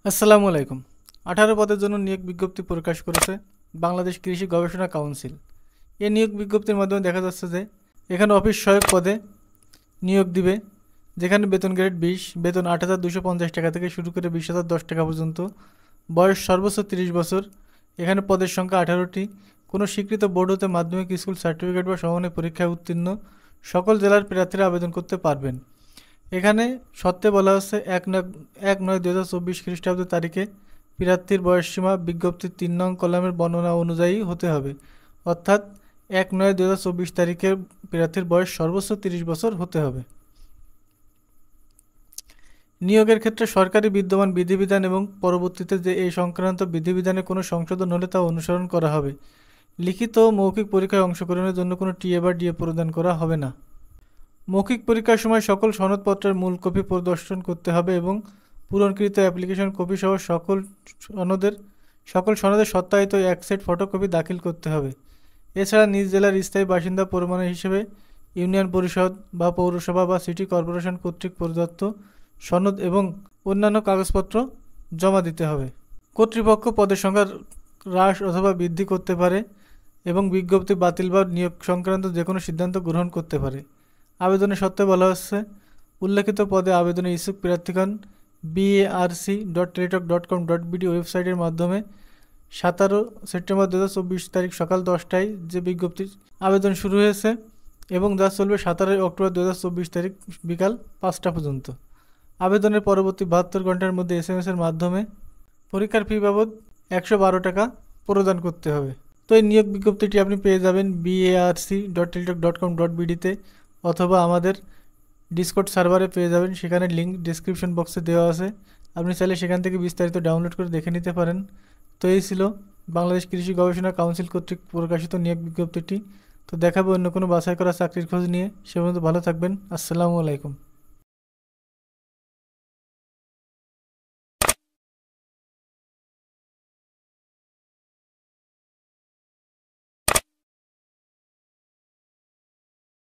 আসসালামু আলাইকুম। 18 পদের জন্য নিয়োগ বিজ্ঞপ্তি প্রকাশ করেছে বাংলাদেশ কৃষি গবেষণা কাউন্সিল। এই নিয়োগ বিজ্ঞপ্তির মাধ্যমে দেখা যাচ্ছে যে এখানে অফিস সহায়ক পদে নিয়োগ দিবে, যেখানে বেতন গ্রেড 20, বেতন 8,250 টাকা থেকে শুরু করে 20,010 টাকা পর্যন্ত। বয়স সর্বোচ্চ 30 বছর। এখানে পদের সংখ্যা 18টি। কোনো স্বীকৃত বোর্ড হতে মাধ্যমিক স্কুল সার্টিফিকেট বা সমমানের পরীক্ষায় উত্তীর্ণ সকল জেলার প্রার্থীরা আবেদন করতে পারবেন। এখানে সত্ত্বে বলা হচ্ছে 1/9/2024 খ্রিস্টাব্দ তারিখে প্রার্থীর বয়সসীমা বিজ্ঞপ্তির 3 নং কলামের বর্ণনা অনুযায়ী হতে হবে, অর্থাৎ 1/9/2024 তারিখে প্রার্থীর বয়স সর্বোচ্চ 30 বছর হতে হবে। নিয়োগের ক্ষেত্রে সরকারি বিদ্যমান বিধিবিধান এবং পরবর্তীতে যে এই সংক্রান্ত বিধিবিধানে কোনো সংশোধন হলে তা অনুসরণ করা হবে। লিখিত ও মৌখিক পরীক্ষায় অংশগ্রহণের জন্য কোনো টিএ বা ডিএ প্রদান করা হবে না। মৌখিক পরীক্ষার সময় সকল সনদপত্রের মূল কপি প্রদর্শন করতে হবে এবং পূরণকৃত অ্যাপ্লিকেশন কপি সহ সকল সনদের সত্যায়িত এক সেট ফটোকপি দাখিল করতে হবে। এছাড়া নিজ জেলার স্থায়ী বাসিন্দা প্রমাণের হিসেবে ইউনিয়ন পরিষদ বা পৌরসভা বা সিটি কর্পোরেশন কর্তৃক প্রদত্ত সনদ এবং অন্যান্য কাগজপত্র জমা দিতে হবে। কর্তৃপক্ষ পদের সংখ্যা হ্রাস অথবা বৃদ্ধি করতে পারে এবং বিজ্ঞপ্তি বাতিল বা নিয়োগ সংক্রান্ত যে কোনো সিদ্ধান্ত গ্রহণ করতে পারে। আবেদনের সত্ত্বে বলা হচ্ছে উল্লেখিত পদে আবেদনের ইচ্ছুক প্রার্থীগণ barc.teletalk.com.bd ওয়েবসাইটের মাধ্যমে 17 সেপ্টেম্বর 2024 তারিখ সকাল 10টায় যে বিজ্ঞপ্তি আবেদন শুরু হয়েছে এবং যা চলবে 17 অক্টোবর 2024 তারিখ বিকাল 5টা পর্যন্ত। আবেদনের পরবর্তী 72 ঘন্টার মধ্যে SMS এর মাধ্যমে পরীক্ষার ফি বাবদ 112 টাকা প্রদান করতে হবে। তো এই নিয়োগ বিজ্ঞপ্তিটি আপনি পেয়ে যাবেন barc.teletalk.com.bd-তে অথবা আমাদের ডিসকর্ড সার্ভারে পেয়ে যাবেন, সেখানে লিঙ্ক ডিসক্রিপশন বক্সে দেওয়া আছে। আপনি চাইলে সেখান থেকে বিস্তারিত ডাউনলোড করে দেখে নিতে পারেন। তো এই ছিল বাংলাদেশ কৃষি গবেষণা কাউন্সিল কর্তৃক প্রকাশিত নিয়োগ বিজ্ঞপ্তিটি। তো দেখাবো অন্য কোনো বাছাই করা চাকরির খোঁজ নিয়ে। সে পর্যন্ত ভালো থাকবেন। আসসালামু আলাইকুম।